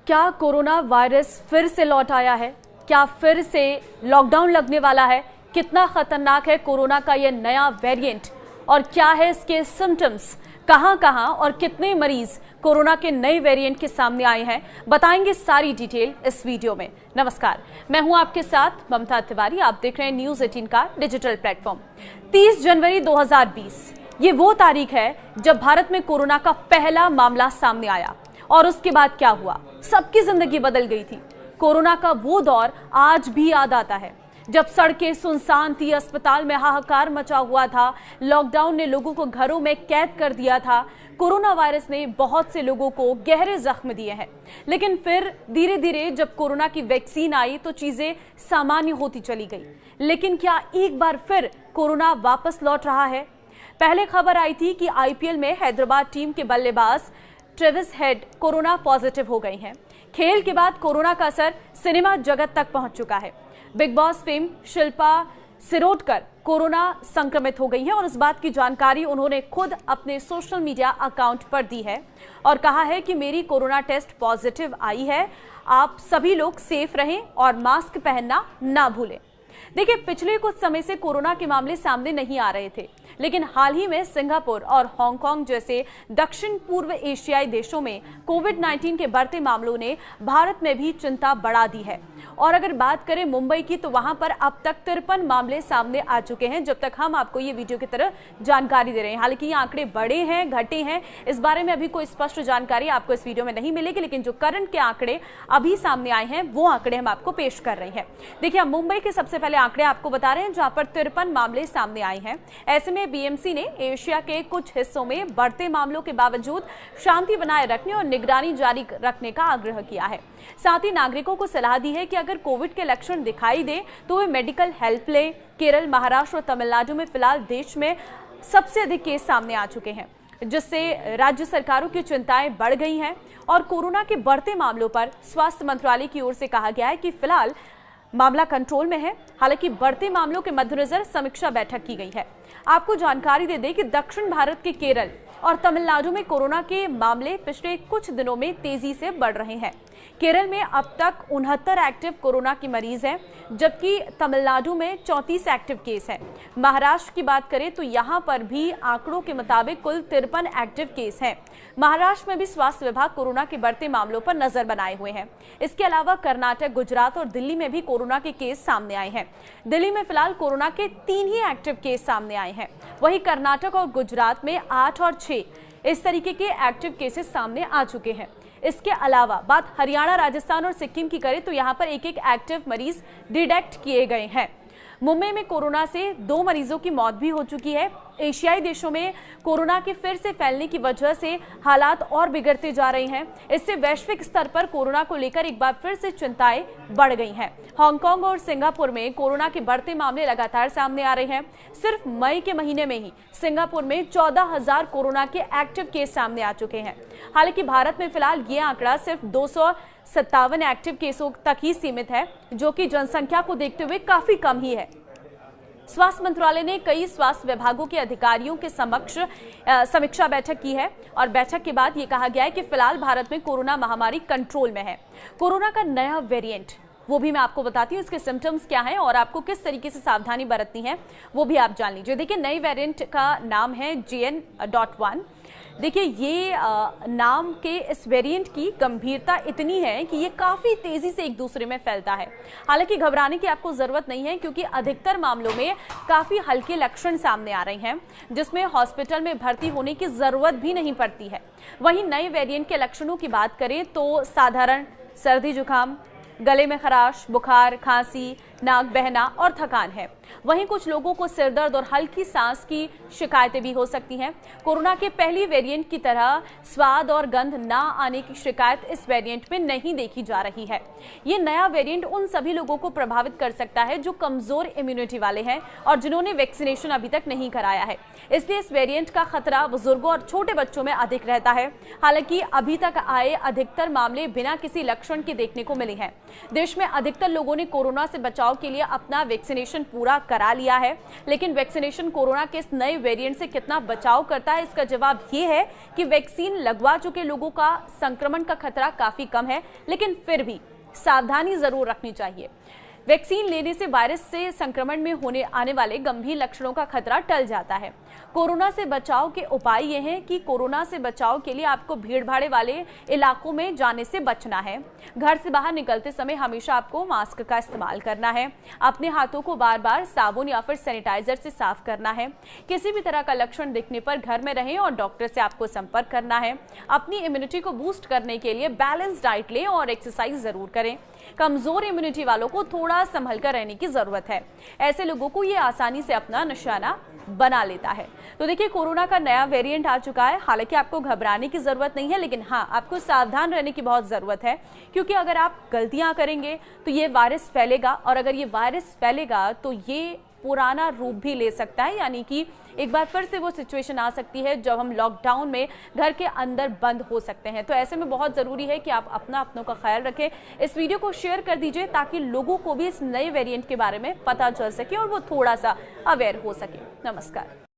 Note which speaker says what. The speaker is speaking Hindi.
Speaker 1: क्या कोरोना वायरस फिर से लौट आया है? क्या फिर से लॉकडाउन लगने वाला है? कितना खतरनाक है कोरोना का यह नया वेरिएंट और क्या है इसके सिम्टम्स? कहां और कितने मरीज कोरोना के नए वेरिएंट के सामने आए हैं, बताएंगे सारी डिटेल इस वीडियो में। नमस्कार, मैं हूं आपके साथ ममता तिवारी। आप देख रहे हैं न्यूज 18 का डिजिटल प्लेटफॉर्म। 30 जनवरी 2020 ये वो तारीख है जब भारत में कोरोना का पहला मामला सामने आया और उसके बाद क्या हुआ, सबकी जिंदगी बदल गई थी। कोरोना का वो दौर आज भी याद आता है जब सड़कें सुनसान थी, अस्पताल में हाहाकार मचा हुआ था, लॉकडाउन ने लोगों को घरों में कैद कर दिया था। कोरोना वायरस ने बहुत से लोगों को गहरे जख्म दिए हैं, लेकिन फिर धीरे धीरे जब कोरोना की वैक्सीन आई तो चीजें सामान्य होती चली गई। लेकिन क्या एक बार फिर कोरोना वापस लौट रहा है? पहले खबर आई थी कि आईपीएल में हैदराबाद टीम के बल्लेबाज ट्रेविस हेड कोरोना पॉजिटिव हो गए हैं। खेल के बाद कोरोना का असर सिनेमा जगत तक पहुंच चुका है। Big boss fame Shilpa Shirodkar corona संक्रमित हो गई हैं और इस बात की जानकारी उन्होंने खुद अपने सोशल मीडिया अकाउंट पर दी है और कहा है कि मेरी कोरोना टेस्ट पॉजिटिव आई है, आप सभी लोग सेफ रहें और मास्क पहनना ना भूलें। देखिए, पिछले कुछ समय से कोरोना के मामले सामने नहीं आ रहे थे, लेकिन हाल ही में सिंगापुर और हांगकांग जैसे दक्षिण पूर्व एशियाई देशों में कोविड-19 के बढ़ते मामलों ने भारत में भी चिंता बढ़ा दी है। और अगर बात करें मुंबई की तो वहां पर अब तक 53 मामले सामने आ चुके हैं जब तक हम आपको ये वीडियो की तरह जानकारी दे रहे हैं। हालांकि ये आंकड़े बढ़े हैं, घटे हैं, इस बारे में अभी कोई स्पष्ट जानकारी आपको इस वीडियो में नहीं मिलेगी, लेकिन जो करंट के आंकड़े अभी सामने आए हैं वो आंकड़े हम आपको पेश कर रहे हैं। देखिए, हम मुंबई के सबसे पहले आंकड़े आपको बता रहे हैं जहां पर 53 मामले सामने आए हैं। ऐसे में बीएमसी ने एशिया के कुछ हिस्सों में बढ़ते मामलों के बावजूद शांति बनाए रखने और निगरानी जारी रखने का आग्रह किया है। साथ ही नागरिकों को सलाह दी है कि अगर कोविड के लक्षण दिखाई दे तो वे मेडिकल हेल्प लें। केरल, महाराष्ट्र और तमिलनाडु में फिलहाल देश में सबसे अधिक केस सामने आ चुके हैं, जिससे राज्य सरकारों की चिंताएं बढ़ गई हैं और कोरोना के बढ़ते मामलों पर स्वास्थ्य मंत्रालय की ओर से कहा गया है कि फिलहाल मामला कंट्रोल में है। हालांकि बढ़ते मामलों के मद्देनजर समीक्षा बैठक की गई है। आपको जानकारी दे दें कि दक्षिण भारत के केरल और तमिलनाडु में कोरोना के मामले पिछले कुछ दिनों में तेजी से बढ़ रहे हैं। केरल में अब तक 69 एक्टिव कोरोना के मरीज हैं, जबकि तमिलनाडु में 34 एक्टिव केस हैं। महाराष्ट्र की बात करें तो यहां पर भी आंकड़ों के मुताबिक कुल 53 एक्टिव केस हैं। महाराष्ट्र में भी स्वास्थ्य विभाग कोरोना के बढ़ते मामलों पर नजर बनाए हुए हैं। इसके अलावा कर्नाटक, गुजरात और दिल्ली में भी कोरोना के केस सामने आए हैं। दिल्ली में फिलहाल कोरोना के 3 ही एक्टिव केस सामने आए हैं। वहीं कर्नाटक और गुजरात में 8 और 6 इस तरीके के एक्टिव केसेस सामने आ चुके हैं। इसके अलावा बात हरियाणा, राजस्थान और सिक्किम की करें तो यहां पर एक एक्टिव मरीज डिटेक्ट किए गए हैं। मुंबई में कोरोना से 2 मरीजों की मौत भी हो चुकी है। एशियाई देशों में कोरोना के फिर से फैलने की वजह से हालात और बिगड़ते जा रहे हैं। इससे वैश्विक स्तर पर कोरोना को लेकर एक बार फिर से चिंताएं बढ़ गई हैं। हांगकांग और सिंगापुर में कोरोना के बढ़ते मामले लगातार सामने आ रहे हैं। सिर्फ मई के महीने में ही सिंगापुर में 14,000 कोरोना के एक्टिव केस सामने आ चुके हैं। हालांकि भारत में फिलहाल ये आंकड़ा सिर्फ 257 एक्टिव केसों तक ही सीमित है, जो कि जनसंख्या को देखते हुए काफी कम ही है। स्वास्थ्य मंत्रालय ने कई स्वास्थ्य विभागों के अधिकारियों के समक्ष समीक्षा बैठक की है और बैठक के बाद ये कहा गया है कि फिलहाल भारत में कोरोना महामारी कंट्रोल में है। कोरोना का नया वेरिएंट वो भी मैं आपको बताती हूँ, इसके सिम्टम्स क्या हैं और आपको किस तरीके से सावधानी बरतनी है वो भी आप जान लीजिए। देखिए, नई वेरिएंट का नाम है JN.1। देखिए, ये नाम के इस वेरिएंट की गंभीरता इतनी है कि ये काफी तेजी से एक दूसरे में फैलता है। हालांकि घबराने की आपको जरूरत नहीं है, क्योंकि अधिकतर मामलों में काफी हल्के लक्षण सामने आ रहे हैं, जिसमें हॉस्पिटल में भर्ती होने की जरूरत भी नहीं पड़ती है। वहीं नए वेरिएंट के लक्षणों की बात करें तो साधारण सर्दी, जुकाम, गले में खराश, बुखार, खांसी, नाक बहना और थकान है। वहीं कुछ लोगों को सिरदर्द और हल्की सांस की शिकायतें भी हो सकती हैं। कोरोना के पहली वेरिएंट की तरह स्वाद और गंध ना आने की शिकायत इस वेरिएंट में नहीं देखी जा रही है। ये नया वेरिएंट उन सभी लोगों को प्रभावित कर सकता है जो कमजोर इम्यूनिटी वाले हैं और जिन्होंने वैक्सीनेशन अभी तक नहीं कराया है। इसलिए इस वेरिएंट का खतरा बुजुर्गों और छोटे बच्चों में अधिक रहता है। हालांकि अभी तक आए अधिकतर मामले बिना किसी लक्षण के देखने को मिले हैं। देश में अधिकतर लोगों ने कोरोना से बचाव बचाव के लिए अपना वैक्सीनेशन पूरा करा लिया है, लेकिन वैक्सीनेशन कोरोना के इस नए वेरिएंट से कितना बचाव करता है, इसका जवाब ये है कि वैक्सीन लगवा चुके लोगों का संक्रमण का खतरा काफी कम है, लेकिन फिर भी सावधानी जरूर रखनी चाहिए। वैक्सीन लेने से वायरस से संक्रमण में होने आने वाले गंभीर लक्षणों का खतरा टल जाता है। कोरोना से बचाव के उपाय ये हैं कि कोरोना से बचाव के लिए आपको भीड़ भाड़ वाले इलाकों में जाने से बचना है। घर से बाहर निकलते समय हमेशा आपको मास्क का इस्तेमाल करना है। अपने हाथों को बार बार साबुन या फिर सैनिटाइजर से साफ करना है। किसी भी तरह का लक्षण दिखने पर घर में रहें और डॉक्टर से आपको संपर्क करना है। अपनी इम्यूनिटी को बूस्ट करने के लिए बैलेंस डाइट लें और एक्सरसाइज जरूर करें। कमजोर इम्यूनिटी वालों को थोड़ा संभल कर रहने की जरूरत है। ऐसे लोगों को ये आसानी से अपना निशाना बना लेता है। तो देखिए, कोरोना का नया वेरिएंट आ चुका है। हालांकि आपको घबराने की जरूरत नहीं है, लेकिन हाँ, आपको सावधान रहने की बहुत जरूरत है, क्योंकि अगर आप गलतियां करेंगे तो ये वायरस फैलेगा, और अगर ये वायरस फैलेगा तो ये पुराना रूप भी ले सकता है, यानी कि एक बार फिर से वो सिचुएशन आ सकती है जब हम लॉकडाउन में घर के अंदर बंद हो सकते हैं। तो ऐसे में बहुत जरूरी है कि आप अपनों का ख्याल रखें। इस वीडियो को शेयर कर दीजिए ताकि लोगों को भी इस नए वेरिएंट के बारे में पता चल सके और वो थोड़ा सा अवेयर हो सके। नमस्कार।